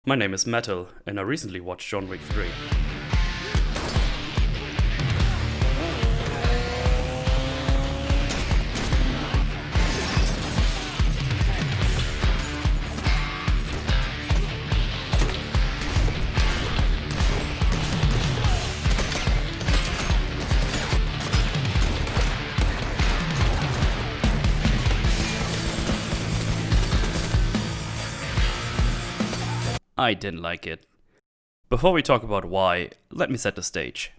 My name is Metal, and I recently watched John Wick 3. I didn't like it. Before we talk about why, let me set the stage.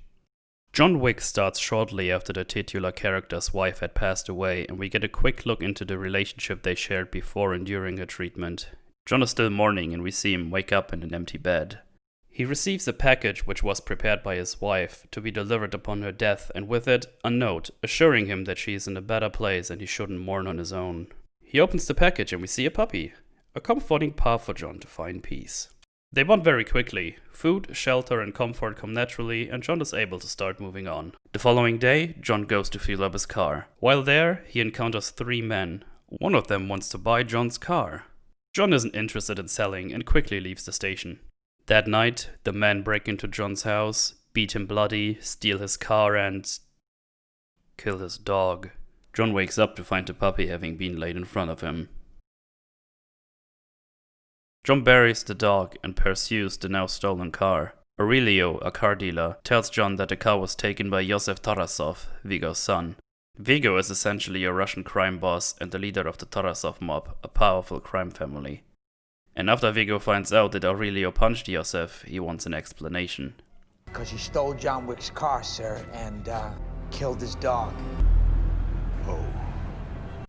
John Wick starts shortly after the titular character's wife had passed away, and we get a quick look into the relationship they shared before and during her treatment. John is still mourning, and we see him wake up in an empty bed. He receives a package which was prepared by his wife to be delivered upon her death, and with it, a note assuring him that she is in a better place and he shouldn't mourn on his own. He opens the package and we see a puppy. A comforting path for John to find peace. They bond very quickly. Food, shelter, and comfort come naturally, and John is able to start moving on. The following day, John goes to fuel up his car. While there, he encounters 3 men. One of them wants to buy John's car. John isn't interested in selling and quickly leaves the station. That night, the men break into John's house, beat him bloody, steal his car, and kill his dog. John wakes up to find the puppy having been laid in front of him. John buries the dog and pursues the now stolen car. Aurelio, a car dealer, tells John that the car was taken by Josef Tarasov, Vigo's son. Vigo is essentially a Russian crime boss and the leader of the Tarasov mob, a powerful crime family. And after Vigo finds out that Aurelio punched Josef, he wants an explanation. Because he stole John Wick's car, sir, and killed his dog. Oh.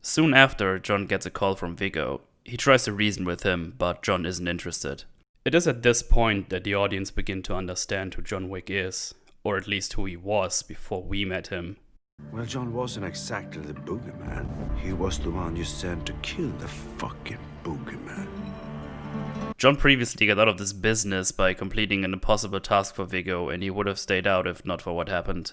Soon after, John gets a call from Vigo. He tries to reason with him, but John isn't interested. It is at this point that the audience begin to understand who John Wick is, or at least who he was before we met him. Well, John wasn't exactly the boogeyman. He was the one you sent to kill the fucking boogeyman. John previously got out of this business by completing an impossible task for Vigo, and he would have stayed out if not for what happened.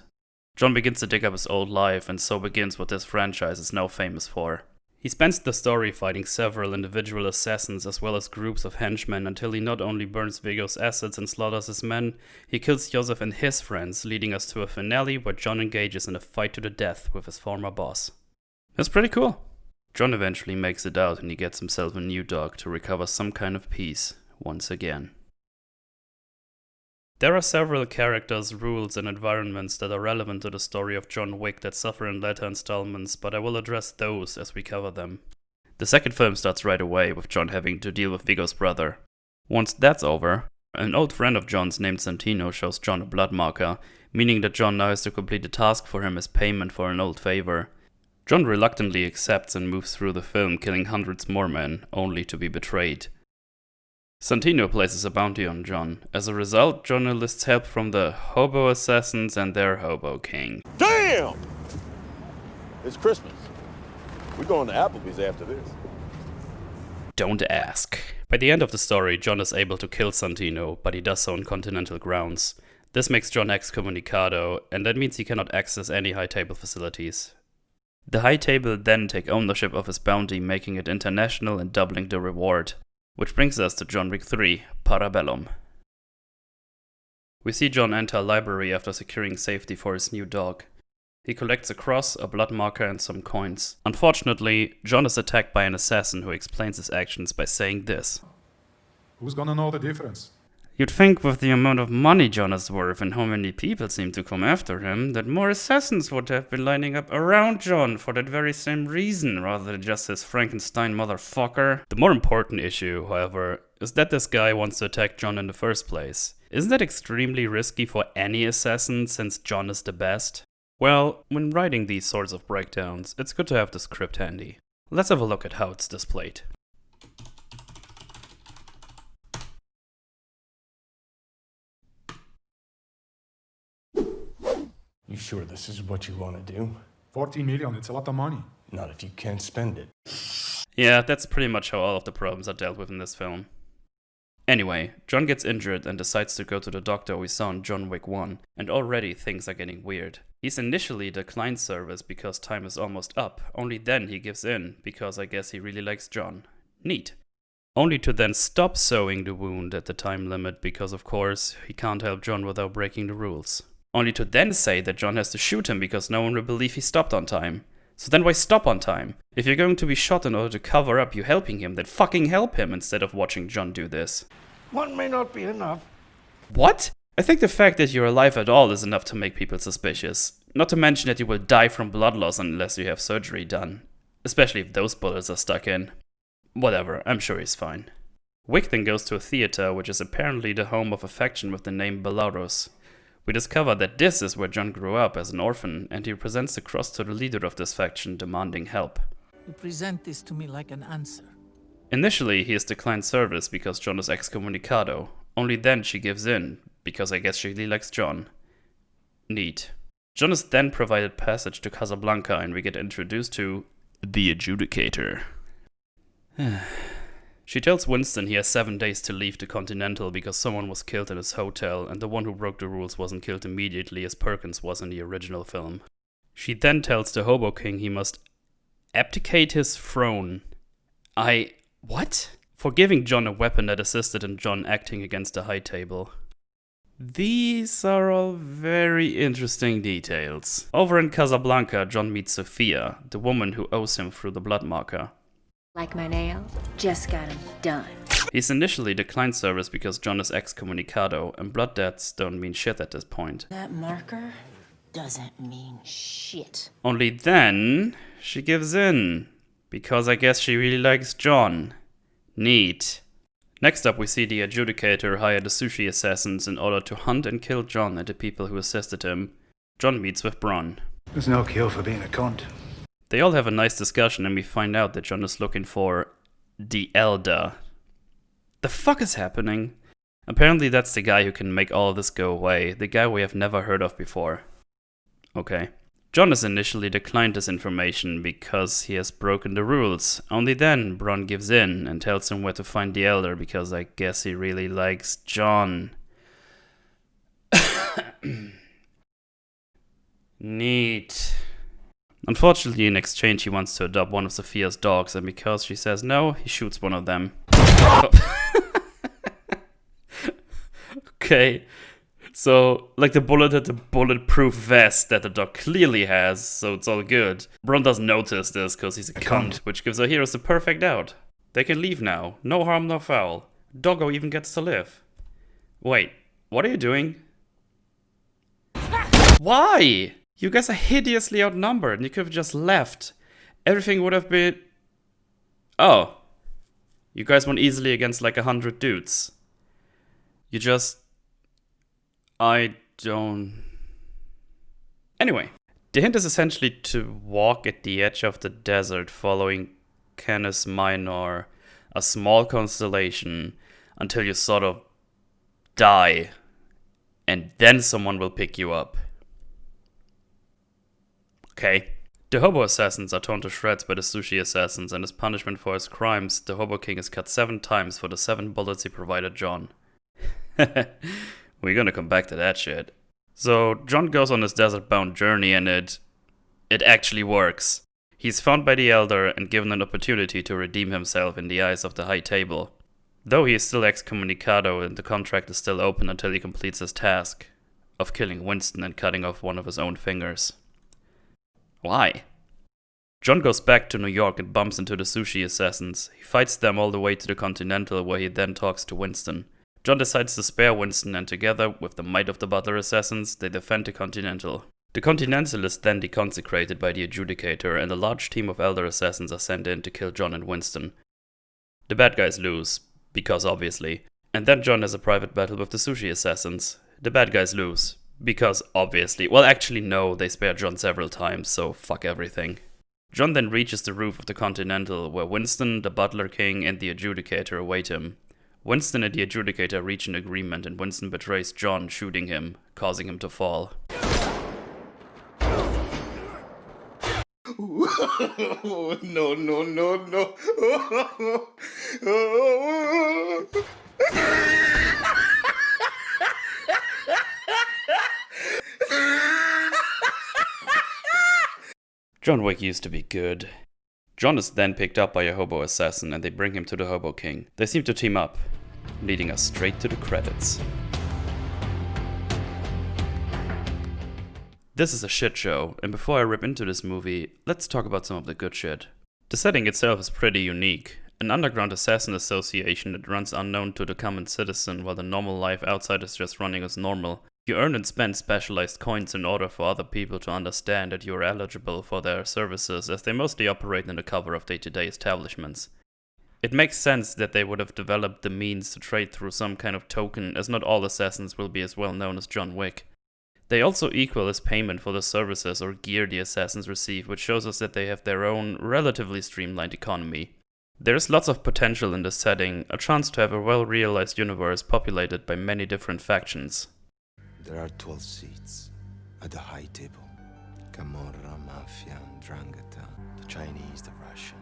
John begins to dig up his old life, and so begins what this franchise is now famous for. He spends the story fighting several individual assassins as well as groups of henchmen until he not only burns Vigo's assets and slaughters his men, he kills Joseph and his friends, leading us to a finale where John engages in a fight to the death with his former boss. That's pretty cool. John eventually makes it out and he gets himself a new dog to recover some kind of peace once again. There are several characters, rules, and environments that are relevant to the story of John Wick that suffer in later installments, but I will address those as we cover them. The second film starts right away with John having to deal with Vigo's brother. Once that's over, an old friend of John's named Santino shows John a blood marker, meaning that John now has to complete a task for him as payment for an old favor. John reluctantly accepts and moves through the film, killing hundreds more men, only to be betrayed. Santino places a bounty on John. As a result, John enlists help from the hobo assassins and their hobo king. Damn! It's Christmas. We're going to Applebee's after this. Don't ask. By the end of the story, John is able to kill Santino, but he does so on continental grounds. This makes John excommunicado, and that means he cannot access any high table facilities. The high table then take ownership of his bounty, making it international and doubling the reward. Which brings us to John Wick 3, Parabellum. We see John enter a library after securing safety for his new dog. He collects a cross, a blood marker, and some coins. Unfortunately, John is attacked by an assassin who explains his actions by saying this. Who's gonna know the difference? You'd think with the amount of money John is worth and how many people seem to come after him, that more assassins would have been lining up around John for that very same reason, rather than just his Frankenstein motherfucker. The more important issue, however, is that this guy wants to attack John in the first place. Isn't that extremely risky for any assassin, since John is the best? Well, when writing these sorts of breakdowns, it's good to have the script handy. Let's have a look at how it's displayed. You sure this is what you want to do? 40 million, it's a lot of money. Not if you can't spend it. Yeah, that's pretty much how all of the problems are dealt with in this film. Anyway, John gets injured and decides to go to the doctor we saw in John Wick 1, and already things are getting weird. He's initially declined service because time is almost up, only then he gives in, because I guess he really likes John. Neat. only to then stop sewing the wound at the time limit because of course he can't help John without breaking the rules. Only to then say that John has to shoot him because no one will believe he stopped on time. So then why stop on time? If you're going to be shot in order to cover up you helping him, then fucking help him instead of watching John do this. One may not be enough. What? I think the fact that you're alive at all is enough to make people suspicious. Not to mention that you will die from blood loss unless you have surgery done. Especially if those bullets are stuck in. Whatever, I'm sure he's fine. Wick then goes to a theater, which is apparently the home of a faction with the name Belarus. We discover that this is where John grew up as an orphan, and he presents the cross to the leader of this faction, demanding help. You present this to me like an answer. Initially, he is declined service because John is excommunicado. Only then she gives in, because I guess she really likes John. Neat. John is then provided passage to Casablanca, and we get introduced to the Adjudicator. She tells Winston he has 7 days to leave the Continental because someone was killed in his hotel, and the one who broke the rules wasn't killed immediately as Perkins was in the original film. She then tells the Hobo King he must abdicate his throne. What? For giving John a weapon that assisted in John acting against the High Table. These are all very interesting details. Over in Casablanca, John meets Sophia, the woman who owes him through the blood marker. Like my nails, just got 'em done. He's initially declined service because John is excommunicado, and blood debts don't mean shit at this point. That marker doesn't mean shit. Only then, she gives in, because I guess she really likes John. Neat. Next up we see the Adjudicator hire the sushi assassins in order to hunt and kill John and the people who assisted him. John meets with Bron. There's no cure for being a cunt. They all have a nice discussion and we find out that John is looking for the Elder. The fuck is happening? Apparently that's the guy who can make all of this go away, the guy we have never heard of before. Okay. John has initially declined this information because he has broken the rules. Only then Bron gives in and tells him where to find the Elder because I guess he really likes John. Neat. Unfortunately, in exchange he wants to adopt one of Sophia's dogs, and because she says no, he shoots one of them. Okay. So, like the bullet had the bulletproof vest that the dog clearly has, so it's all good. Bron doesn't notice this because he's a cunt, which gives our heroes the perfect out. They can leave now. No harm, no foul. Doggo even gets to live. Wait, what are you doing? Why? You guys are hideously outnumbered and you could have just left. Everything would have been... Oh. You guys won easily against like 100 dudes. You just... I don't... Anyway, the hint is essentially to walk at the edge of the desert following Canis Minor, a small constellation, until you sort of die, and then someone will pick you up. Okay. The Hobo Assassins are torn to shreds by the Sushi Assassins, and as punishment for his crimes, the Hobo King is cut 7 times for the 7 bullets he provided John. We're gonna come back to that shit. So, John goes on his desert-bound journey and it actually works. He's found by the Elder and given an opportunity to redeem himself in the eyes of the High Table. Though he is still excommunicado and the contract is still open until he completes his task of killing Winston and cutting off one of his own fingers. Why? John goes back to New York and bumps into the Sushi Assassins. He fights them all the way to the Continental where he then talks to Winston. John decides to spare Winston and together, with the might of the Butler Assassins, they defend the Continental. The Continental is then deconsecrated by the Adjudicator and a large team of Elder Assassins are sent in to kill John and Winston. The bad guys lose, because obviously. And then John has a private battle with the Sushi Assassins. The bad guys lose, because obviously. Well, actually no, they spare John several times, so fuck everything. John then reaches the roof of the Continental, where Winston, the Butler King, and the Adjudicator await him. Winston and the Adjudicator reach an agreement and Winston betrays John, shooting him, causing him to fall. No, no, no, no. John Wick used to be good. John is then picked up by a hobo assassin and they bring him to the Hobo King. They seem to team up, leading us straight to the credits. This is a shit show, and before I rip into this movie, let's talk about some of the good shit. The setting itself is pretty unique. An underground assassin association that runs unknown to the common citizen while the normal life outside is just running as normal. You earn and spend specialized coins in order for other people to understand that you are eligible for their services, as they mostly operate in the cover of day-to-day establishments. It makes sense that they would have developed the means to trade through some kind of token, as not all assassins will be as well known as John Wick. They also equal as payment for the services or gear the assassins receive, which shows us that they have their own relatively streamlined economy. There is lots of potential in this setting, a chance to have a well-realized universe populated by many different factions. There are 12 seats at the high table. Camorra, Mafia, Drangheta, the Chinese, the Russian.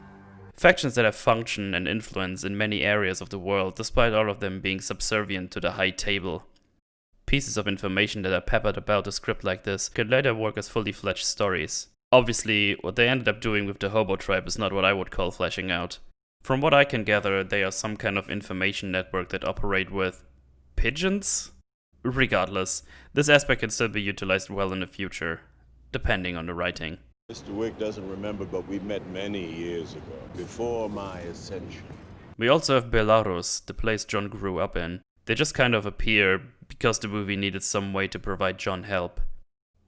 Factions that have function and influence in many areas of the world, despite all of them being subservient to the high table. Pieces of information that are peppered about a script like this could later work as fully fledged stories. Obviously, what they ended up doing with the Hobo tribe is not what I would call fleshing out. From what I can gather, they are some kind of information network that operate with pigeons? Regardless, this aspect can still be utilized well in the future, depending on the writing. Mr. Wick doesn't remember, but we met many years ago, before my ascension. We also have Belarus, the place John grew up in. They just kind of appear because the movie needed some way to provide John help.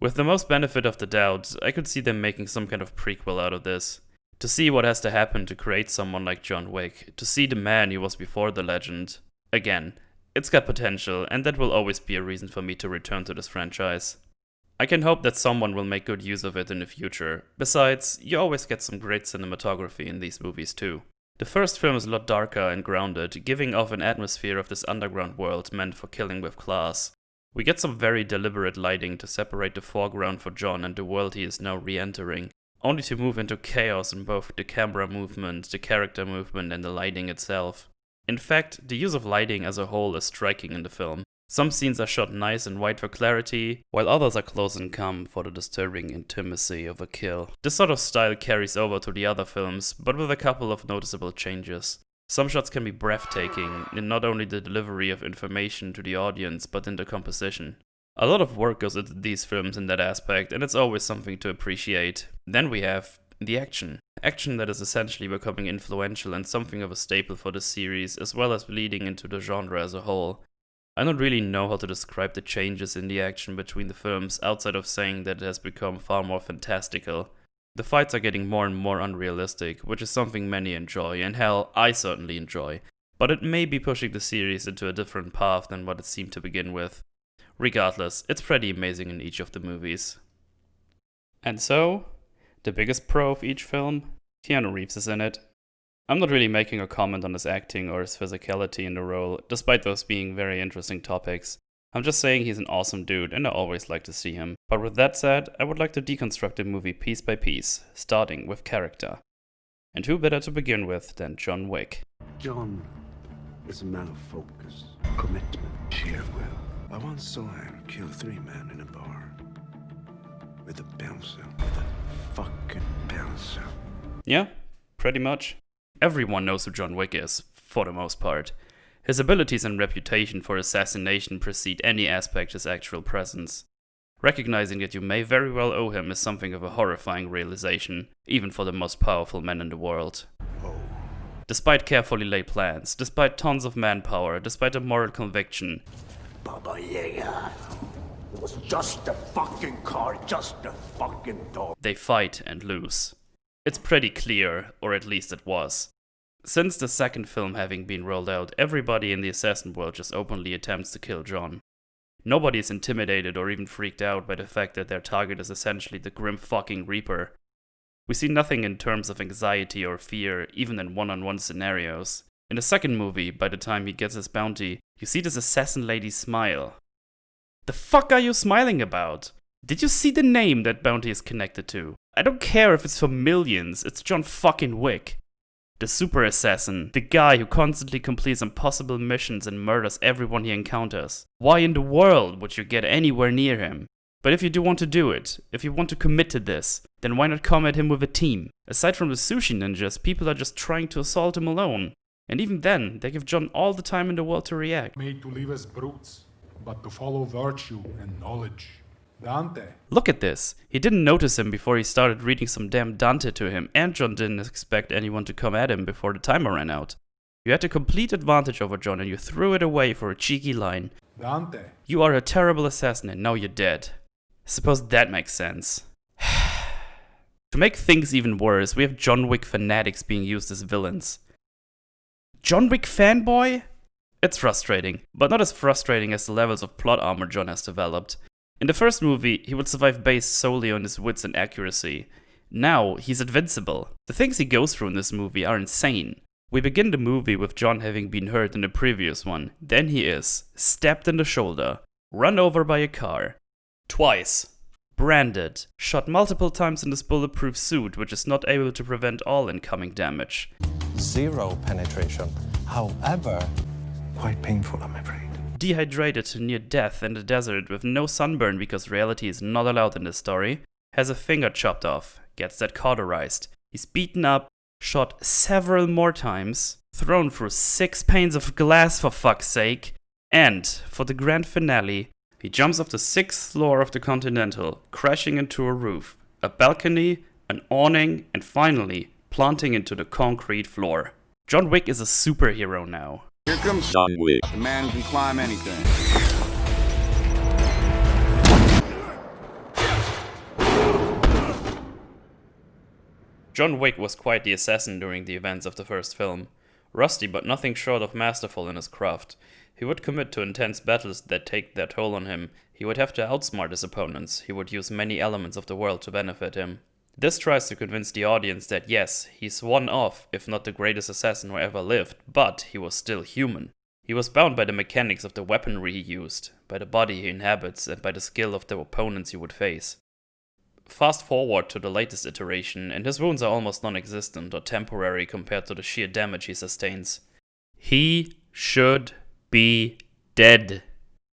With the most benefit of the doubt, I could see them making some kind of prequel out of this. To see what has to happen to create someone like John Wick, to see the man he was before the legend. Again, it's got potential, and that will always be a reason for me to return to this franchise. I can hope that someone will make good use of it in the future. Besides, you always get some great cinematography in these movies too. The first film is a lot darker and grounded, giving off an atmosphere of this underground world meant for killing with class. We get some very deliberate lighting to separate the foreground for John and the world he is now re-entering, only to move into chaos in both the camera movement, the character movement, and the lighting itself. In fact, the use of lighting as a whole is striking in the film. Some scenes are shot nice and wide for clarity, while others are close and calm for the disturbing intimacy of a kill. This sort of style carries over to the other films, but with a couple of noticeable changes. Some shots can be breathtaking in not only the delivery of information to the audience, but in the composition. A lot of work goes into these films in that aspect, and it's always something to appreciate. Then we have the action. Action that is essentially becoming influential and something of a staple for the series, as well as bleeding into the genre as a whole. I don't really know how to describe the changes in the action between the films outside of saying that it has become far more fantastical. The fights are getting more and more unrealistic, which is something many enjoy, and hell, I certainly enjoy. But it may be pushing the series into a different path than what it seemed to begin with. Regardless, it's pretty amazing in each of the movies. And so, the biggest pro of each film? Keanu Reeves is in it. I'm not really making a comment on his acting or his physicality in the role, despite those being very interesting topics. I'm just saying he's an awesome dude and I always like to see him. But with that said, I would like to deconstruct the movie piece by piece, starting with character. And who better to begin with than John Wick? John is a man of focus, commitment, sheer will. I once saw him kill 3 men in a bar. With a pencil. With a fucking pencil. Yeah, pretty much. Everyone knows who John Wick is, for the most part. His abilities and reputation for assassination precede any aspect of his actual presence. Recognizing that you may very well owe him is something of a horrifying realization, even for the most powerful men in the world. Oh. Despite carefully laid plans, despite tons of manpower, despite a moral conviction, Baba Yaga. It was just a fucking car, just a fucking dog. they fight and lose. It's pretty clear, or at least it was. Since the second film having been rolled out, everybody in the assassin world just openly attempts to kill John. Nobody is intimidated or even freaked out by the fact that their target is essentially the grim fucking Reaper. We see nothing in terms of anxiety or fear, even in one-on-one scenarios. In the second movie, by the time he gets his bounty, you see this assassin lady smile. The fuck are you smiling about? Did you see the name that bounty is connected to? I don't care if it's for millions, it's John fucking Wick. The super assassin, the guy who constantly completes impossible missions and murders everyone he encounters. Why in the world would you get anywhere near him? But if you do want to do it, if you want to commit to this, then why not come at him with a team? Aside from the sushi ninjas, people are just trying to assault him alone. And even then, they give John all the time in the world to react. Made to live as brutes, but to follow virtue and knowledge. Dante. Look at this. He didn't notice him before he started reading some damn Dante to him, and John didn't expect anyone to come at him before the timer ran out. You had a complete advantage over John and you threw it away for a cheeky line. Dante. You are a terrible assassin and now you're dead. Suppose that makes sense. To make things even worse, we have John Wick fanatics being used as villains. John Wick fanboy? It's frustrating, but not as frustrating as the levels of plot armor John has developed. In the first movie, he would survive based solely on his wits and accuracy. Now, he's invincible. The things he goes through in this movie are insane. We begin the movie with John having been hurt in the previous one. Then he is stabbed in the shoulder, run over by a car, twice, branded, shot multiple times in his bulletproof suit, which is not able to prevent all incoming damage. 0 penetration. However, Quite painful, I'm afraid. Dehydrated to near death in the desert with no sunburn because reality is not allowed in this story, has a finger chopped off, gets that cauterized. He's beaten up, shot several more times, thrown through 6 panes of glass for fuck's sake, and, for the grand finale, he jumps off the 6th floor of the Continental, crashing into a roof, a balcony, an awning, and finally, planting into the concrete floor. John Wick is a superhero now. Here comes John Wick, the man who can climb anything. John Wick was quite the assassin during the events of the first film. Rusty but nothing short of masterful in his craft. He would commit to intense battles that take their toll on him. He would have to outsmart his opponents. He would use many elements of the world to benefit him. This tries to convince the audience that yes, he's one of, if not the greatest assassin who ever lived, but he was still human. He was bound by the mechanics of the weaponry he used, by the body he inhabits, and by the skill of the opponents he would face. Fast forward to the latest iteration, and his wounds are almost non-existent or temporary compared to the sheer damage he sustains. He should be dead.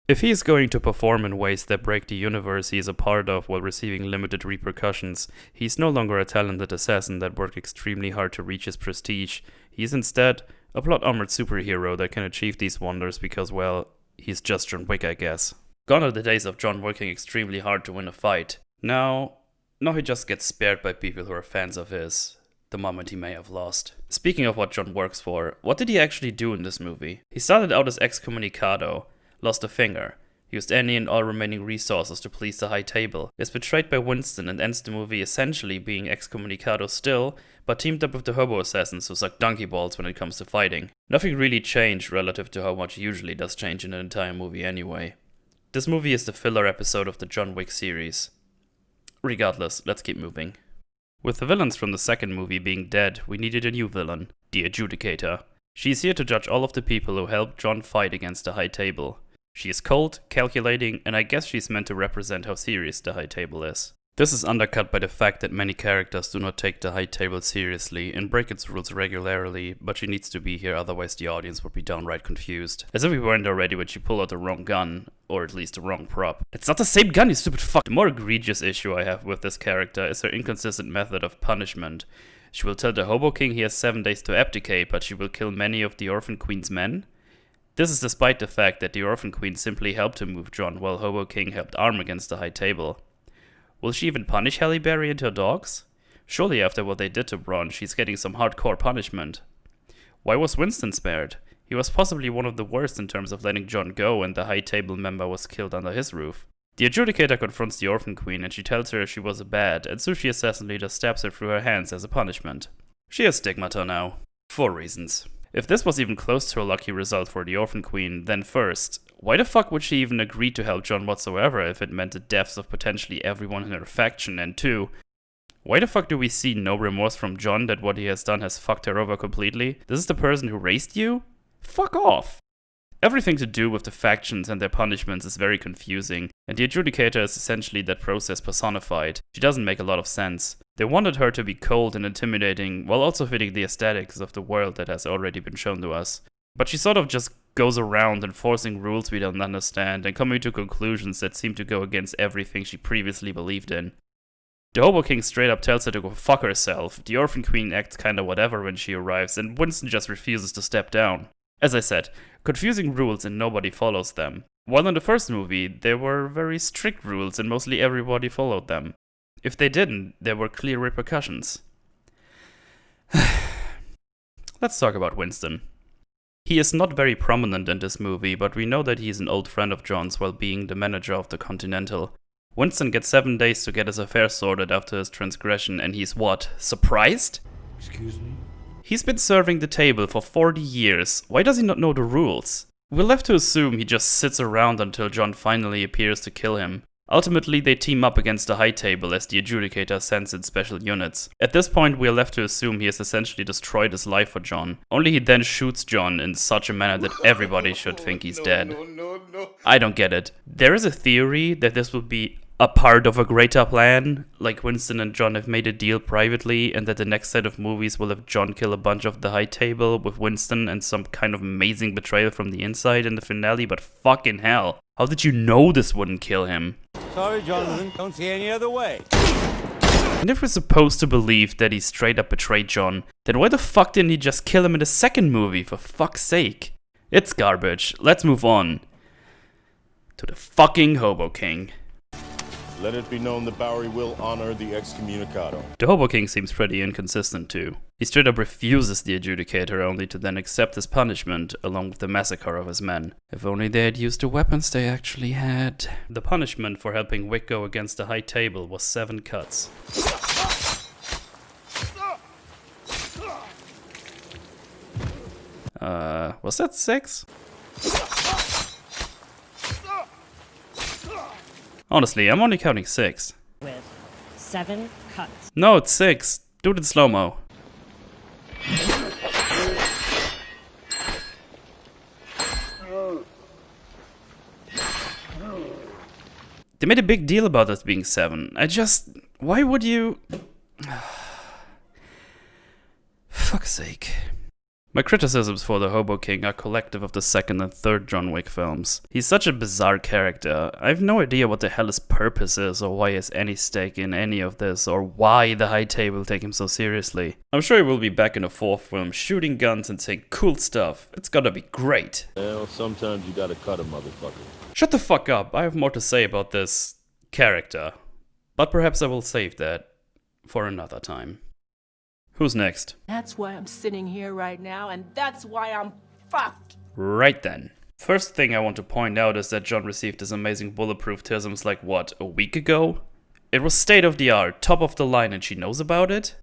If he is going to perform in ways that break the universe he is a part of while receiving limited repercussions, he's no longer a talented assassin that worked extremely hard to reach his prestige. He's instead a plot-armored superhero that can achieve these wonders because, well, he's just John Wick, I guess. Gone are the days of John working extremely hard to win a fight. Now he just gets spared by people who are fans of his, the moment he may have lost. Speaking of what John works for, what did he actually do in this movie? He started out as excommunicado, lost a finger, used any and all remaining resources to please the High Table, is betrayed by Winston and ends the movie essentially being excommunicado still, but teamed up with the hobo assassins who suck donkey balls when it comes to fighting. Nothing really changed relative to how much usually does change in an entire movie anyway. This movie is the filler episode of the John Wick series. Regardless, let's keep moving. With the villains from the second movie being dead, we needed a new villain, the Adjudicator. She's here to judge all of the people who helped John fight against the High Table. She is cold, calculating, and I guess she's meant to represent how serious the High Table is. This is undercut by the fact that many characters do not take the High Table seriously and break its rules regularly, but she needs to be here, otherwise the audience would be downright confused. As if we weren't already when she pulled out the wrong gun, or at least the wrong prop. It's not the same gun, you stupid fuck! The more egregious issue I have with this character is her inconsistent method of punishment. She will tell the Hobo King he has 7 days to abdicate, but she will kill many of the Orphan Queen's men? This is despite the fact that the Orphan Queen simply helped to move John while Hobo King helped arm against the High Table. Will she even punish Halle Berry and her dogs? Surely after what they did to Braun, she's getting some hardcore punishment. Why was Winston spared? He was possibly one of the worst in terms of letting John go, and the High Table member was killed under his roof. The Adjudicator confronts the Orphan Queen and she tells her she was a bad, and Sushi Assassin Leader stabs her through her hands as a punishment. She has stigmata now. 4 reasons. If this was even close to a lucky result for the Orphan Queen, then first, why the fuck would she even agree to help John whatsoever if it meant the deaths of potentially everyone in her faction? And 2, why the fuck do we see no remorse from John that what he has done has fucked her over completely? This is the person who raised you? Fuck off! Everything to do with the factions and their punishments is very confusing, and the Adjudicator is essentially that process personified. She doesn't make a lot of sense. They wanted her to be cold and intimidating, while also fitting the aesthetics of the world that has already been shown to us. But she sort of just goes around enforcing rules we don't understand and coming to conclusions that seem to go against everything she previously believed in. The Hobo King straight up tells her to go fuck herself, the Orphan Queen acts kinda whatever when she arrives, and Winston just refuses to step down. As I said, confusing rules and nobody follows them. While in the first movie, there were very strict rules and mostly everybody followed them. If they didn't, there were clear repercussions. Let's talk about Winston. He is not very prominent in this movie, but we know that he is an old friend of John's while being the manager of the Continental. Winston gets 7 days to get his affairs sorted after his transgression, and he's what? Surprised? Excuse me? He's been serving the table for 40 years. Why does he not know the rules? We're left to assume he just sits around until John finally appears to kill him. Ultimately, they team up against the High Table as the Adjudicator sends in special units. At this point, we are left to assume he has essentially destroyed his life for John. Only he then shoots John in such a manner that everybody should think he's dead. I don't get it. There is a theory that this will be a part of a greater plan, like Winston and John have made a deal privately, and that the next set of movies will have John kill a bunch of the High Table with Winston and some kind of amazing betrayal from the inside in the finale, but fucking hell. How did you know this wouldn't kill him? Sorry, Jonathan. Don't see any other way. And if we're supposed to believe that he straight up betrayed John, then why the fuck didn't he just kill him in the second movie, for fuck's sake? It's garbage. Let's move on to the fucking Hobo King. Let it be known that Bowery will honor the excommunicado. The Hobo King seems pretty inconsistent too. He straight up refuses the Adjudicator only to then accept his punishment along with the massacre of his men. If only they had used the weapons they actually had. The punishment for helping Wick go against the High Table was 7 cuts. Was that 6? Honestly, I'm only counting 6. With 7 cuts. No, it's 6. Do it in slow-mo. They made a big deal about this being 7. Why would you... Fuck's sake. My criticisms for the Hobo King are collective of the second and third John Wick films. He's such a bizarre character. I have no idea what the hell his purpose is, or why he has any stake in any of this, or why the High Table take him so seriously. I'm sure he will be back in the fourth film, shooting guns and saying cool stuff. It's gotta be great. Well, sometimes you gotta cut a motherfucker. Shut the fuck up, I have more to say about this character. But perhaps I will save that for another time. Who's next? That's why I'm sitting here right now, and that's why I'm fucked. Right then. First thing I want to point out is that John received his amazing bulletproof tisms like what, a week ago? It was state of the art, top of the line, and she knows about it?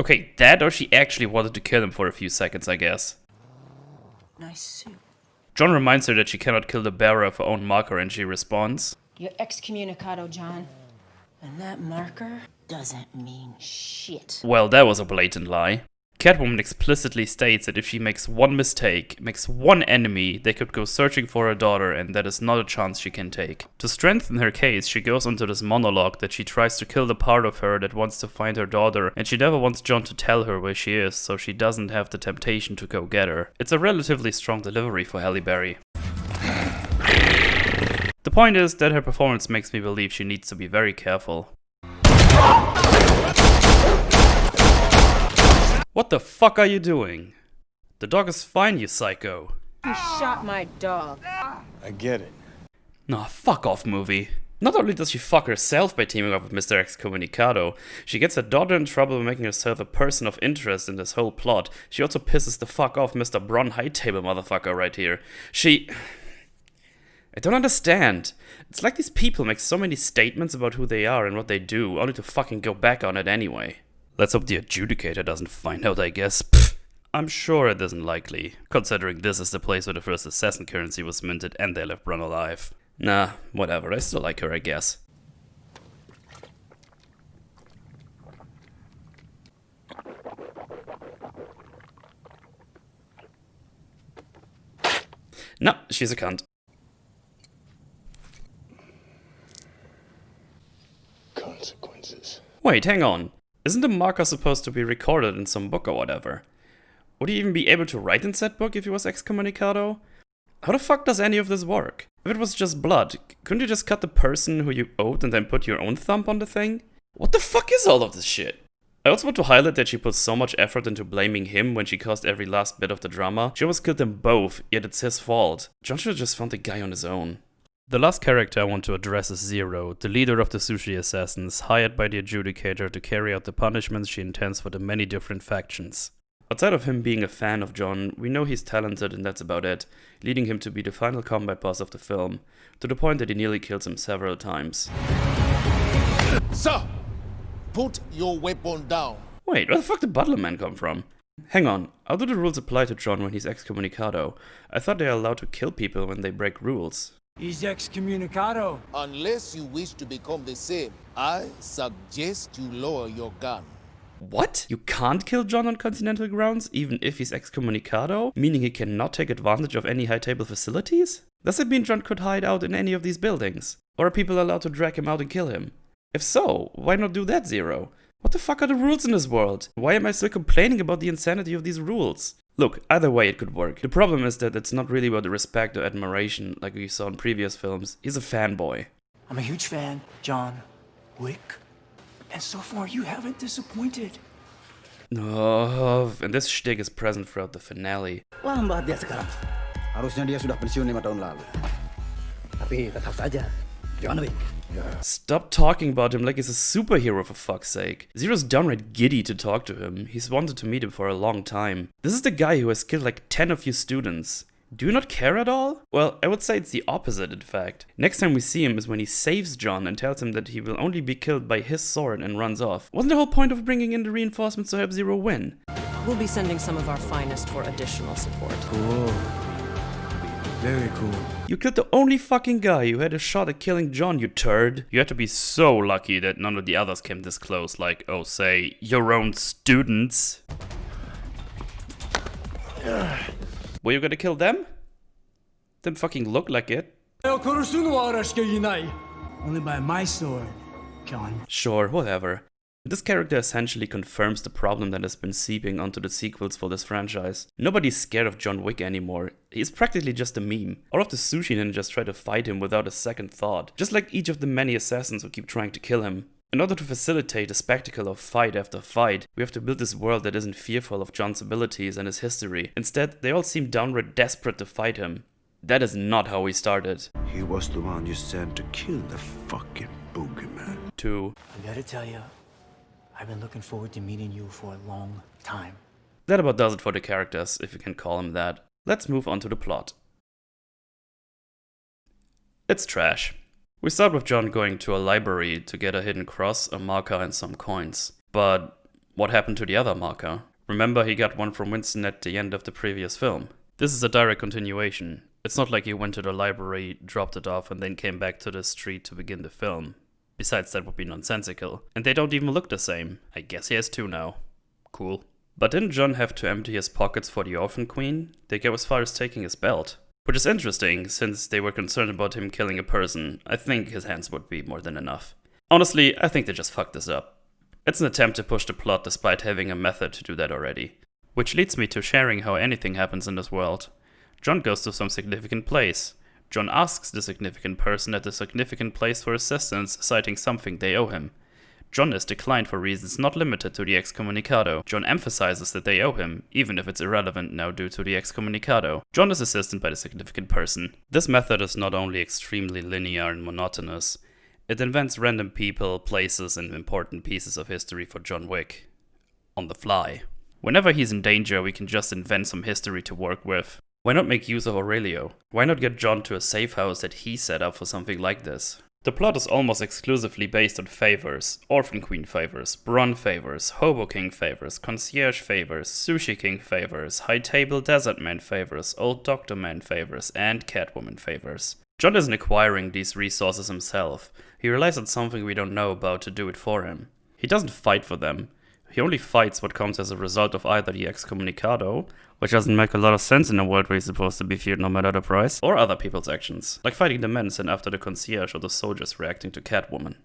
Okay, that or she actually wanted to kill him for a few seconds, I guess. Nice suit. John reminds her that she cannot kill the bearer of her own marker and she responds, You're excommunicado, John. And that marker doesn't mean shit. well, that was a blatant lie. Catwoman explicitly states that if she makes one mistake, makes one enemy, they could go searching for her daughter, and that is not a chance she can take. To strengthen her case, she goes into this monologue that she tries to kill the part of her that wants to find her daughter, and she never wants John to tell her where she is, so she doesn't have the temptation to go get her. It's a relatively strong delivery for Halle Berry. The point is that her performance makes me believe she needs to be very careful. What the fuck are you doing? The dog is fine, you psycho. You shot my dog. I get it. Nah, fuck off, movie. Not only does she fuck herself by teaming up with Mr. Excommunicado, she gets her daughter in trouble by making herself a person of interest in this whole plot. She also pisses the fuck off Mr. Bron High Table motherfucker right here. I don't understand. It's like these people make so many statements about who they are and what they do, only to fucking go back on it anyway. Let's hope the Adjudicator doesn't find out, I guess. Pfft. I'm sure it isn't likely, considering this is the place where the first assassin currency was minted and they left Bron alive. Nah, whatever, I still like her, I guess. No, she's a cunt. Consequences. Wait, hang on. Isn't the marker supposed to be recorded in some book or whatever? Would he even be able to write in said book if he was excommunicado? How the fuck does any of this work? If it was just blood, couldn't you just cut the person who you owed and then put your own thumb on the thing? What the fuck is all of this shit? I also want to highlight that she put so much effort into blaming him when she caused every last bit of the drama. She almost killed them both, yet it's his fault. John should have just found the guy on his own. The last character I want to address is Zero, the leader of the sushi assassins, hired by the Adjudicator to carry out the punishments she intends for the many different factions. Outside of him being a fan of John, we know he's talented and that's about it, leading him to be the final combat boss of the film, to the point that he nearly kills him several times. Sir, put your weapon down. Wait, where the fuck did Butler Man come from? Hang on, how do the rules apply to John when he's excommunicado? I thought they are allowed to kill people when they break rules. He's excommunicado. Unless you wish to become the same, I suggest you lower your gun. What? You can't kill John on continental grounds, even if he's excommunicado? Meaning he cannot take advantage of any high table facilities? Does it mean John could hide out in any of these buildings? Or are people allowed to drag him out and kill him? If so, why not do that, Zero? What the fuck are the rules in this world? Why am I still complaining about the insanity of these rules? Look, either way it could work. The problem is that it's not really about the respect or admiration like we saw in previous films. He's a fanboy. I'm a huge fan, John Wick. And so far you haven't disappointed. Oh, and this shtick is present throughout the finale. Wah, mbak dia sekarang. Harusnya dia sudah pensiun 5 tahun lalu. Tapi tetap saja, John Wick. Stop talking about him like he's a superhero, for fuck's sake. Zero's downright giddy to talk to him. He's wanted to meet him for a long time. This is the guy who has killed like 10 of your students. Do you not care at all? Well, I would say it's the opposite, in fact. Next time we see him is when he saves John and tells him that he will only be killed by his sword and runs off. Wasn't the whole point of bringing in the reinforcements to help Zero win? We'll be sending some of our finest for additional support. Cool. Very cool. You killed the only fucking guy who had a shot at killing John, you turd. You had to be so lucky that none of the others came this close, like, oh, say, your own students. Were you gonna kill them? Didn't fucking look like it. Only by my sword, John. Sure, whatever. This character essentially confirms the problem that has been seeping onto the sequels for this franchise. Nobody's scared of John Wick anymore. He's practically just a meme. All of the sushi ninjas try to fight him without a second thought, just like each of the many assassins who keep trying to kill him. In order to facilitate the spectacle of fight after fight, we have to build this world that isn't fearful of John's abilities and his history. Instead, they all seem downright desperate to fight him. That is not how we started. He was the one you sent to kill the fucking boogeyman. I gotta tell you, I've been looking forward to meeting you for a long time. That about does it for the characters, if you can call them that. Let's move on to the plot. It's trash. We start with John going to a library to get a hidden cross, a marker and some coins. But what happened to the other marker? Remember, he got one from Winston at the end of the previous film. This is a direct continuation. It's not like he went to the library, dropped it off and then came back to the street to begin the film. Besides, that would be nonsensical. And they don't even look the same. I guess he has two now. Cool. But didn't John have to empty his pockets for the Orphan Queen? They go as far as taking his belt. Which is interesting, since they were concerned about him killing a person. I think his hands would be more than enough. Honestly, I think they just fucked this up. It's an attempt to push the plot despite having a method to do that already. Which leads me to sharing how anything happens in this world. John goes to some significant place. John asks the significant person at the significant place for assistance, citing something they owe him. John is declined for reasons not limited to the excommunicado. John emphasizes that they owe him, even if it's irrelevant now due to the excommunicado. John is assisted by the significant person. This method is not only extremely linear and monotonous, it invents random people, places, and important pieces of history for John Wick. On the fly. Whenever he's in danger, we can just invent some history to work with. Why not make use of Aurelio? Why not get John to a safe house that he set up for something like this? The plot is almost exclusively based on favors. Orphan Queen favors, Bronn favors, Hobo King favors, Concierge favors, Sushi King favors, High Table Desert Man favors, Old Doctor Man favors, and Catwoman favors. John isn't acquiring these resources himself. He relies on something we don't know about to do it for him. He doesn't fight for them. He only fights what comes as a result of either the excommunicado, which doesn't make a lot of sense in a world where he's supposed to be feared no matter the price, or other people's actions, like fighting the men sent after the concierge or the soldiers reacting to Catwoman.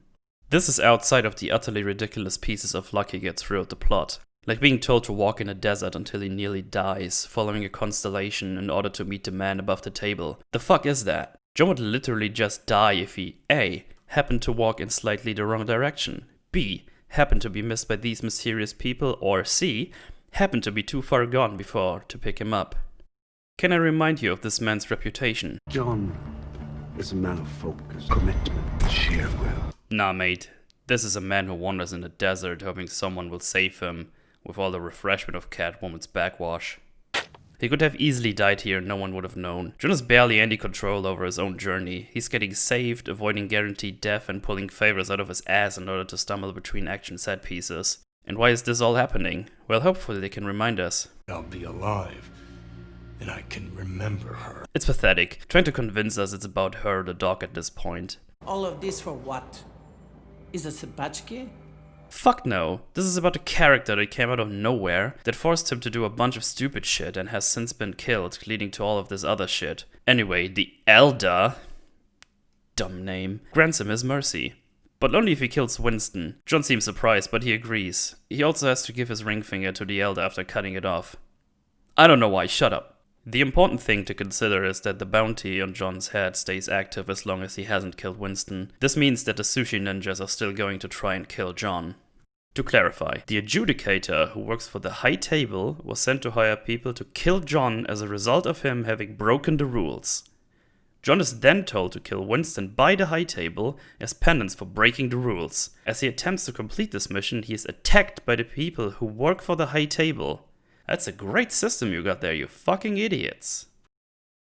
This is outside of the utterly ridiculous pieces of luck he gets throughout the plot. Like being told to walk in a desert until he nearly dies, following a constellation in order to meet the man above the table. The fuck is that? John would literally just die if he A. happened to walk in slightly the wrong direction, B. happened to be missed by these mysterious people, or C. happened to be too far gone before to pick him up. Can I remind you of this man's reputation? John is a man of focus, commitment, sheer will. Nah, mate. This is a man who wanders in the desert hoping someone will save him with all the refreshment of Catwoman's backwash. He could have easily died here and no one would have known. John has barely any control over his own journey. He's getting saved, avoiding guaranteed death and pulling favors out of his ass in order to stumble between action set pieces. And why is this all happening? Well, hopefully they can remind us. I'll be alive, and I can remember her. It's pathetic, trying to convince us it's about her, the dog, at this point. All of this for what? Is it Sabachki? Fuck no. This is about a character that came out of nowhere, that forced him to do a bunch of stupid shit and has since been killed, leading to all of this other shit. Anyway, the Elder, dumb name, grants him his mercy. But only if he kills Winston. John seems surprised, but he agrees. He also has to give his ring finger to the Elder after cutting it off. I don't know why, shut up. The important thing to consider is that the bounty on John's head stays active as long as he hasn't killed Winston. This means that the sushi ninjas are still going to try and kill John. To clarify, the Adjudicator, who works for the High Table, was sent to hire people to kill John as a result of him having broken the rules. John is then told to kill Winston by the High Table as penance for breaking the rules. As he attempts to complete this mission, he is attacked by the people who work for the High Table. That's a great system you got there, you fucking idiots.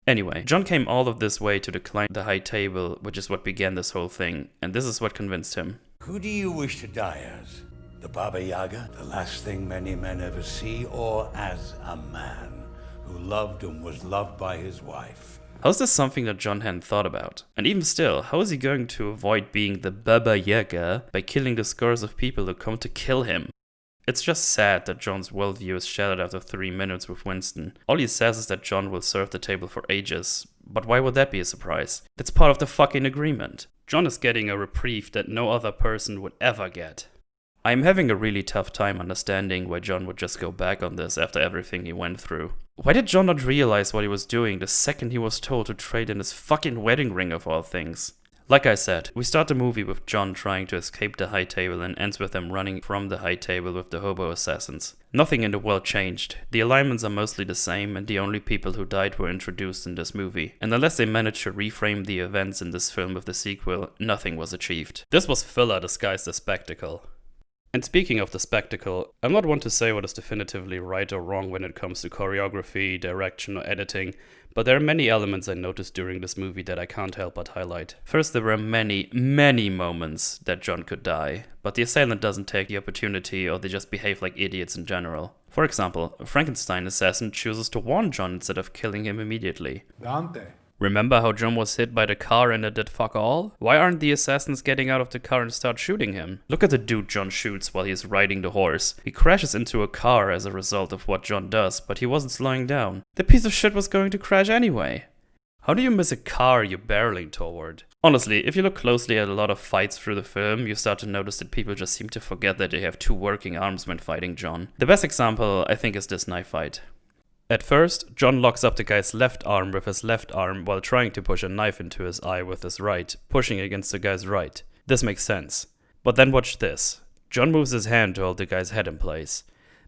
Anyway, John came all of this way to decline the High Table, which is what began this whole thing, and this is what convinced him. Who do you wish to die as? The Baba Yaga, the last thing many men ever see, or as a man who loved and was loved by his wife? How's this something that John hadn't thought about? And even still, how is he going to avoid being the Baba Yaga by killing the scores of people who come to kill him? It's just sad that John's worldview is shattered after 3 minutes with Winston. All he says is that John will serve the table for ages. But why would that be a surprise? That's part of the fucking agreement. John is getting a reprieve that no other person would ever get. I am having a really tough time understanding why John would just go back on this after everything he went through. Why did John not realize what he was doing the second he was told to trade in his fucking wedding ring of all things? Like I said, we start the movie with John trying to escape the High Table and ends with them running from the High Table with the hobo assassins. Nothing in the world changed. The alignments are mostly the same and the only people who died were introduced in this movie. And unless they managed to reframe the events in this film with the sequel, nothing was achieved. This was filler disguised as spectacle. And speaking of the spectacle, I'm not one to say what is definitively right or wrong when it comes to choreography, direction, or editing, but there are many elements I noticed during this movie that I can't help but highlight. First, there were many moments that John could die, but the assailant doesn't take the opportunity or they just behave like idiots in general. For example, a Frankenstein assassin chooses to warn John instead of killing him immediately. Dante. Remember how John was hit by the car and it did fuck all? Why aren't the assassins getting out of the car and start shooting him? Look at the dude John shoots while he's riding the horse. He crashes into a car as a result of what John does, but he wasn't slowing down. The piece of shit was going to crash anyway. How do you miss a car you're barreling toward? Honestly, if you look closely at a lot of fights through the film, you start to notice that people just seem to forget that they have two working arms when fighting John. The best example, I think, is this knife fight. At first, John locks up the guy's left arm with his left arm while trying to push a knife into his eye with his right, pushing against the guy's right. This makes sense. But then watch this. John moves his hand to hold the guy's head in place.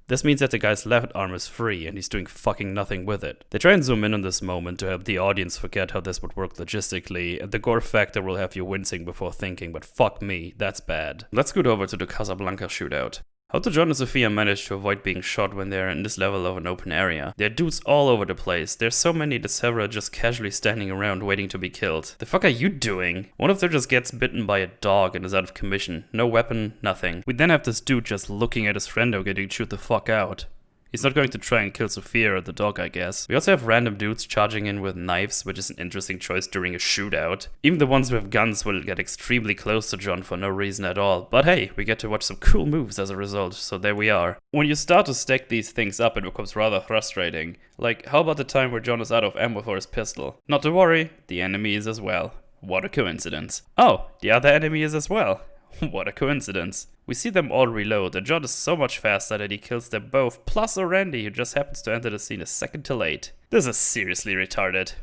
This means that the guy's left arm is free and he's doing fucking nothing with it. They try and zoom in on this moment to help the audience forget how this would work logistically, and the gore factor will have you wincing before thinking, but fuck me, that's bad. Let's scoot over to the Casablanca shootout. How do John and Sophia manage to avoid being shot when they're in this level of an open area? There are dudes all over the place. There's so many that several are just casually standing around waiting to be killed. The fuck are you doing? One of them just gets bitten by a dog and is out of commission. No weapon, nothing. We then have this dude just looking at his friendo getting chewed the fuck out. He's not going to try and kill Sophia or the dog, I guess. We also have random dudes charging in with knives, which is an interesting choice during a shootout. Even the ones with guns will get extremely close to John for no reason at all. But hey, we get to watch some cool moves as a result, so there we are. When you start to stack these things up, it becomes rather frustrating. Like, how about the time where John is out of ammo for his pistol? Not to worry, the enemy is as well. What a coincidence. Oh, the other enemy is as well. What a coincidence. We see them all reload, and John is so much faster that he kills them both, plus a Randy who just happens to enter the scene a second too late. This is seriously retarded.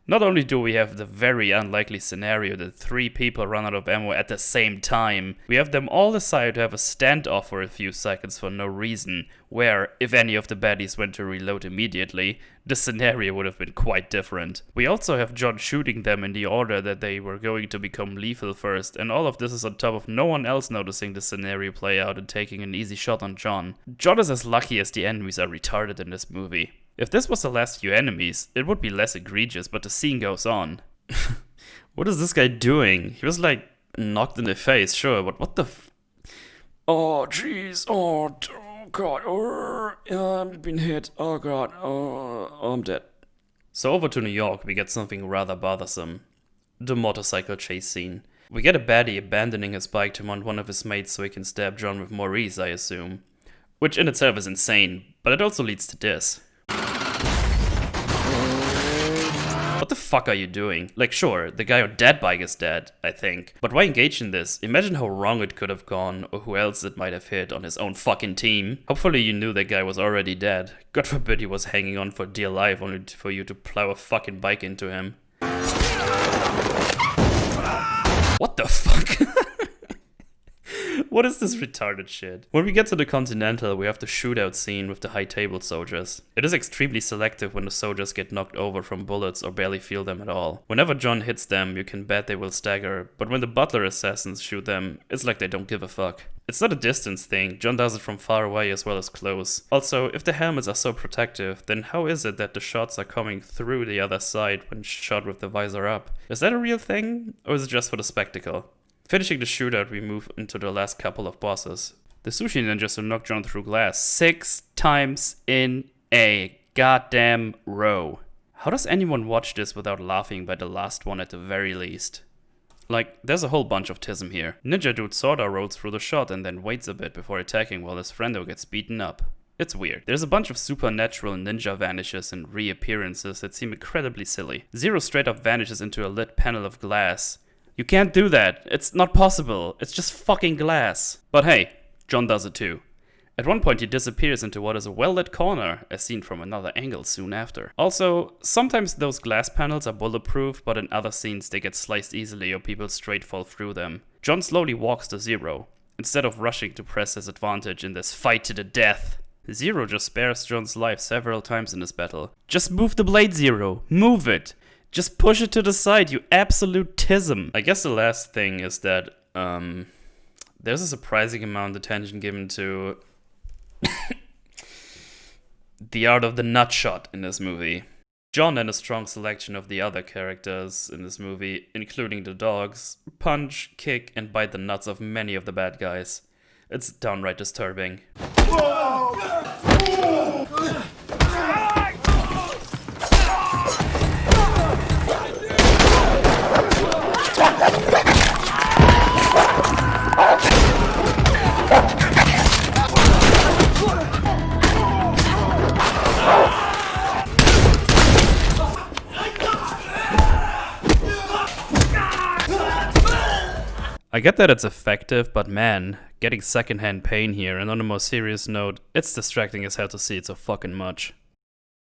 Not only do we have the very unlikely scenario that 3 people run out of ammo at the same time, we have them all decide to have a standoff for a few seconds for no reason, where, if any of the baddies went to reload immediately, the scenario would have been quite different. We also have John shooting them in the order that they were going to become lethal first, and all of this is on top of no one else noticing the scenario play out and taking an easy shot on John. John is as lucky as the enemies are retarded in this movie. If this was the last few enemies, it would be less egregious, but the scene goes on. What is this guy doing? He was like knocked in the face, sure, but what the oh jeez, oh god, I've been hit, oh god, oh, I'm dead. So over to New York, we get something rather bothersome. The motorcycle chase scene. We get a baddie abandoning his bike to mount one of his mates so he can stab John with more ease, I assume. Which in itself is insane, but it also leads to this. What the fuck are you doing? Like, sure, the guy on that bike is dead, I think. But why engage in this? Imagine how wrong it could have gone, or who else it might have hit on his own fucking team. Hopefully you knew that guy was already dead. God forbid he was hanging on for dear life only for you to plow a fucking bike into him. What the fuck? What is this retarded shit? When we get to the Continental, we have the shootout scene with the high table soldiers. It is extremely selective when the soldiers get knocked over from bullets or barely feel them at all. Whenever John hits them, you can bet they will stagger, but when the butler assassins shoot them, it's like they don't give a fuck. It's not a distance thing, John does it from far away as well as close. Also, if the helmets are so protective, then how is it that the shots are coming through the other side when shot with the visor up? Is that a real thing, or is it just for the spectacle? Finishing the shootout, we move into the last couple of bosses. The sushi ninjas who knock John through glass 6 times in a goddamn row. How does anyone watch this without laughing by the last one at the very least? Like, there's a whole bunch of tism here. Ninja dude sorta rolls through the shot and then waits a bit before attacking while his friendo gets beaten up. It's weird. There's a bunch of supernatural ninja vanishes and reappearances that seem incredibly silly. Zero straight up vanishes into a lit panel of glass. You can't do that. It's not possible. It's just fucking glass. But hey, John does it too. At one point he disappears into what is a well-lit corner, as seen from another angle soon after. Also, sometimes those glass panels are bulletproof, but in other scenes they get sliced easily or people straight fall through them. John slowly walks to Zero, instead of rushing to press his advantage in this fight to the death. Zero just spares John's life several times in this battle. Just move the blade, Zero. Move it. Just push it to the side, you absolute tism. I guess the last thing is that there's a surprising amount of attention given to the art of the nut shot in this movie. John and a strong selection of the other characters in this movie, including the dogs, punch, kick, and bite the nuts of many of the bad guys. It's downright disturbing. I get that it's effective, but man, getting secondhand pain here, and on a more serious note, it's distracting as hell to see it so fucking much.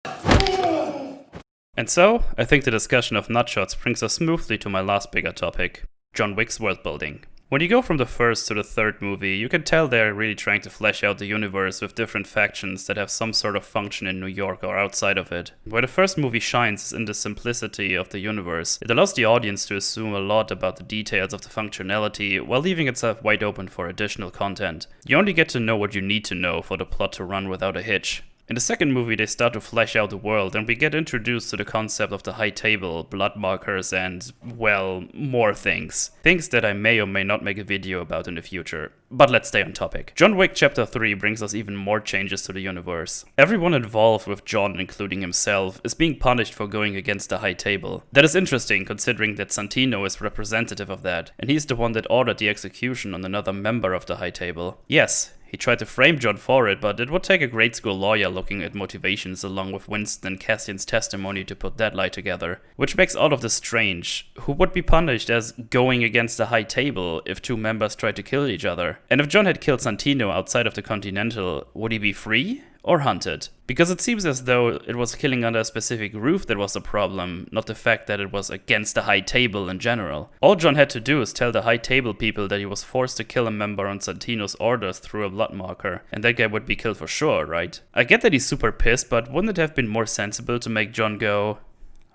And so, I think the discussion of nutshots brings us smoothly to my last bigger topic, John Wick's world building. When you go from the first to the third movie, you can tell they're really trying to flesh out the universe with different factions that have some sort of function in New York or outside of it. Where the first movie shines is in the simplicity of the universe. It allows the audience to assume a lot about the details of the functionality while leaving itself wide open for additional content. You only get to know what you need to know for the plot to run without a hitch. In the second movie, they start to flesh out the world, and we get introduced to the concept of the high table, blood markers, and, well, more things. Things that I may or may not make a video about in the future. But let's stay on topic. John Wick Chapter 3 brings us even more changes to the universe. Everyone involved with John, including himself, is being punished for going against the high table. That is interesting, considering that Santino is representative of that, and he's the one that ordered the execution on another member of the high table. Yes, He tried to frame John for it, but it would take a grade school lawyer looking at motivations along with Winston and Cassian's testimony to put that lie together. Which makes all of this strange. Who would be punished as going against the high table if two members tried to kill each other? And if John had killed Santino outside of the Continental, would he be free? Or hunted? Because it seems as though it was killing under a specific roof that was the problem, not the fact that it was against the high table in general. All John had to do is tell the high table people that he was forced to kill a member on Santino's orders through a blood marker, and that guy would be killed for sure, right? I get that he's super pissed, but wouldn't it have been more sensible to make John go,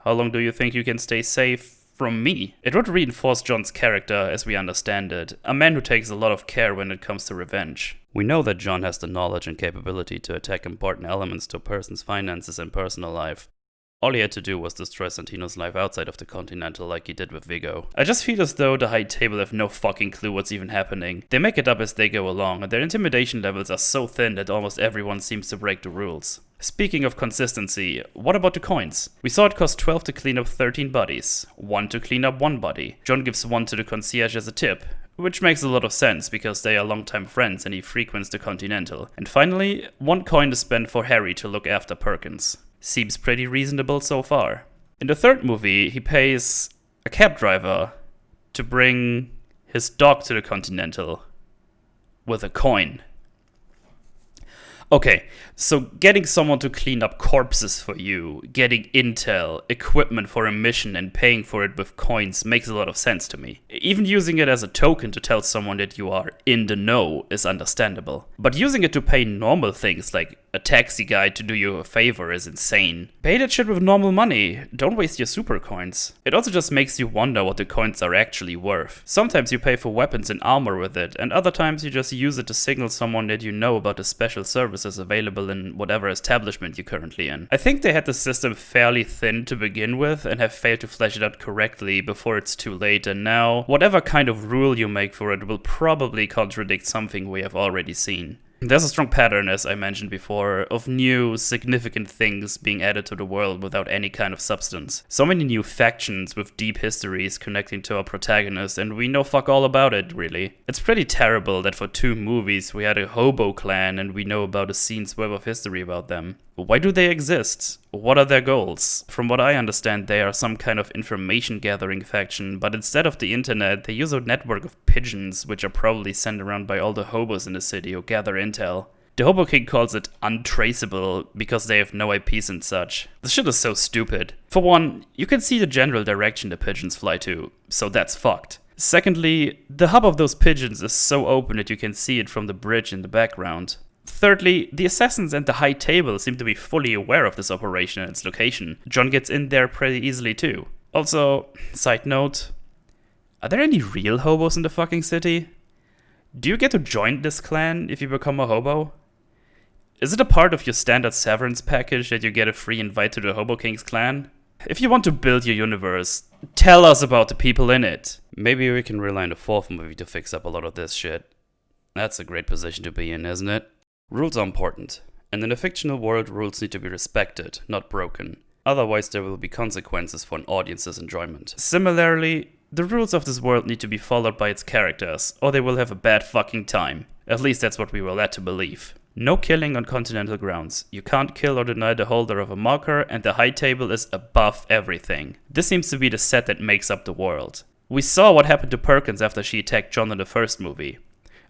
"How long do you think you can stay safe from me?" It would reinforce John's character as we understand it, a man who takes a lot of care when it comes to revenge. We know that John has the knowledge and capability to attack important elements to a person's finances and personal life. All he had to do was destroy Santino's life outside of the Continental like he did with Vigo. I just feel as though the high table have no fucking clue what's even happening. They make it up as they go along, and their intimidation levels are so thin that almost everyone seems to break the rules. Speaking of consistency, what about the coins? We saw it cost 12 to clean up 13 bodies, 1 to clean up 1 body. John gives 1 to the concierge as a tip, which makes a lot of sense because they are longtime friends and he frequents the Continental. And finally, 1 coin is spent for Harry to look after Perkins. Seems pretty reasonable so far. In the third movie, he pays a cab driver to bring his dog to the Continental with a coin. Okay, so getting someone to clean up corpses for you, getting intel, equipment for a mission and paying for it with coins makes a lot of sense to me. Even using it as a token to tell someone that you are in the know is understandable. But using it to pay normal things like a taxi guy to do you a favor is insane. Pay that shit with normal money, don't waste your super coins. It also just makes you wonder what the coins are actually worth. Sometimes you pay for weapons and armor with it, and other times you just use it to signal someone that you know about the special services available in whatever establishment you're currently in. I think they had the system fairly thin to begin with and have failed to flesh it out correctly before it's too late, and now whatever kind of rule you make for it will probably contradict something we have already seen. There's a strong pattern, as I mentioned before, of new, significant things being added to the world without any kind of substance. So many new factions with deep histories connecting to our protagonist, and we know fuck all about it, really. It's pretty terrible that for 2 movies we had a hobo clan and we know about a scene's web of history about them. Why do they exist? What are their goals? From what I understand, they are some kind of information gathering faction, but instead of the internet, they use a network of pigeons, which are probably sent around by all the hobos in the city who gather intel. The Hobo King calls it untraceable because they have no IPs and such. This shit is so stupid. For one, you can see the general direction the pigeons fly to, so that's fucked. Secondly, the hub of those pigeons is so open that you can see it from the bridge in the background. Thirdly, the assassins and the high table seem to be fully aware of this operation and its location. John gets in there pretty easily too. Also, side note, are there any real hobos in the fucking city? Do you get to join this clan if you become a hobo? Is it a part of your standard severance package that you get a free invite to the Hobo King's clan? If you want to build your universe, tell us about the people in it. Maybe we can rely on the 4th movie to fix up a lot of this shit. That's a great position to be in, isn't it? Rules are important, and in a fictional world, rules need to be respected, not broken. Otherwise, there will be consequences for an audience's enjoyment. Similarly, the rules of this world need to be followed by its characters, or they will have a bad fucking time. At least that's what we were led to believe. No killing on continental grounds. You can't kill or deny the holder of a marker, and the high table is above everything. This seems to be the set that makes up the world. We saw what happened to Perkins after she attacked John in the first movie.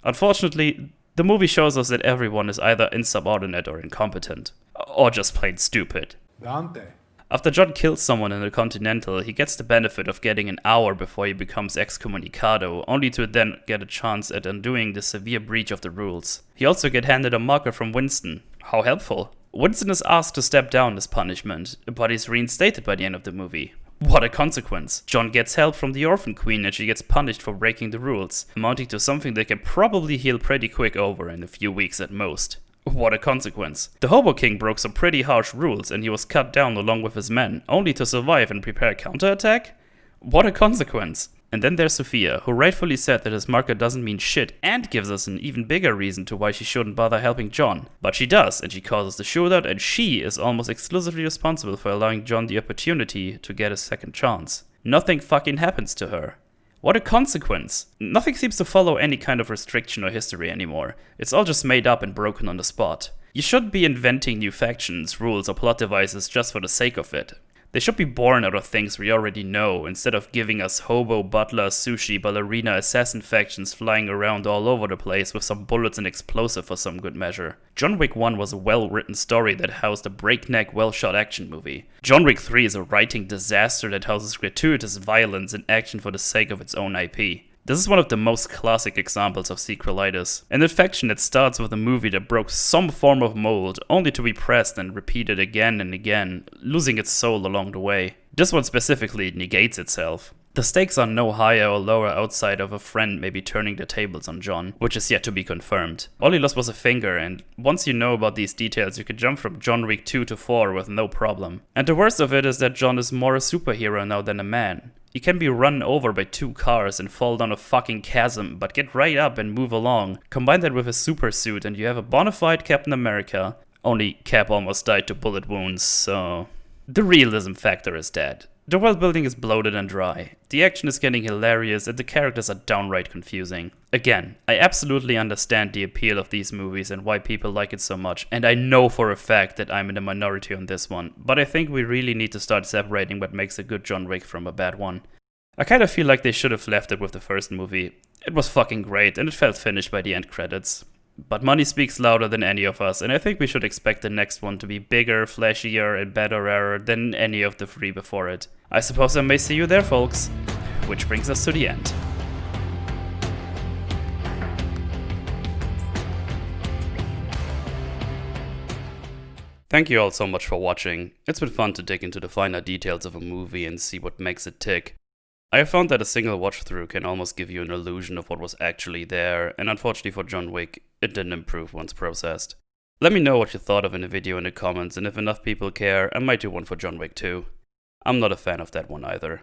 Unfortunately, the movie shows us that everyone is either insubordinate or incompetent. Or just plain stupid. Dante. After John kills someone in the Continental, he gets the benefit of getting an hour before he becomes excommunicado, only to then get a chance at undoing the severe breach of the rules. He also gets handed a marker from Winston. How helpful. Winston is asked to step down as punishment, but he's reinstated by the end of the movie. What a consequence. John gets help from the Orphan Queen and she gets punished for breaking the rules, amounting to something they can probably heal pretty quick over in a few weeks at most. What a consequence. The Hobo King broke some pretty harsh rules and he was cut down along with his men, only to survive and prepare a counterattack? What a consequence. And then there's Sophia, who rightfully said that his marker doesn't mean shit and gives us an even bigger reason to why she shouldn't bother helping John. But she does, and she causes the shootout, and she is almost exclusively responsible for allowing John the opportunity to get a second chance. Nothing fucking happens to her. What a consequence! Nothing seems to follow any kind of restriction or history anymore. It's all just made up and broken on the spot. You shouldn't be inventing new factions, rules, or plot devices just for the sake of it. They should be born out of things we already know, instead of giving us hobo, butler, sushi, ballerina, assassin factions flying around all over the place with some bullets and explosive for some good measure. John Wick 1 was a well-written story that housed a breakneck, well-shot action movie. John Wick 3 is a writing disaster that houses gratuitous violence and action for the sake of its own IP. This is one of the most classic examples of sequelitis, an infection that starts with a movie that broke some form of mold, only to be pressed and repeated again and again, losing its soul along the way. This one specifically negates itself. The stakes are no higher or lower outside of a friend maybe turning the tables on John, which is yet to be confirmed. All he lost was a finger, and once you know about these details, you could jump from John Wick 2 to 4 with no problem. And the worst of it is that John is more a superhero now than a man. You can be run over by 2 cars and fall down a fucking chasm, but get right up and move along. Combine that with a super suit and you have a bona fide Captain America. Only Cap almost died to bullet wounds, so... The realism factor is dead. The world building is bloated and dry. The action is getting hilarious and the characters are downright confusing. Again, I absolutely understand the appeal of these movies and why people like it so much, and I know for a fact that I'm in the minority on this one, but I think we really need to start separating what makes a good John Wick from a bad one. I kinda feel like they should have left it with the first movie. It was fucking great and it felt finished by the end credits. But money speaks louder than any of us, and I think we should expect the next one to be bigger, flashier, and better than any of the 3 before it. I suppose I may see you there, folks. Which brings us to the end. Thank you all so much for watching. It's been fun to dig into the finer details of a movie and see what makes it tick. I have found that a single watch through can almost give you an illusion of what was actually there, and unfortunately for John Wick, it didn't improve once processed. Let me know what you thought of in the video in the comments, and if enough people care, I might do one for John Wick 2. I'm not a fan of that one either.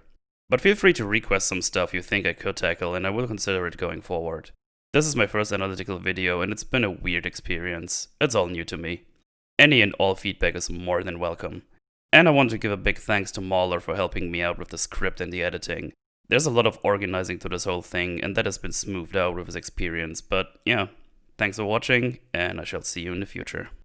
But feel free to request some stuff you think I could tackle, and I will consider it going forward. This is my first analytical video, and it's been a weird experience. It's all new to me. Any and all feedback is more than welcome. And I want to give a big thanks to Mahler for helping me out with the script and the editing. There's a lot of organizing to this whole thing, and that has been smoothed out with his experience, but yeah, thanks for watching, and I shall see you in the future.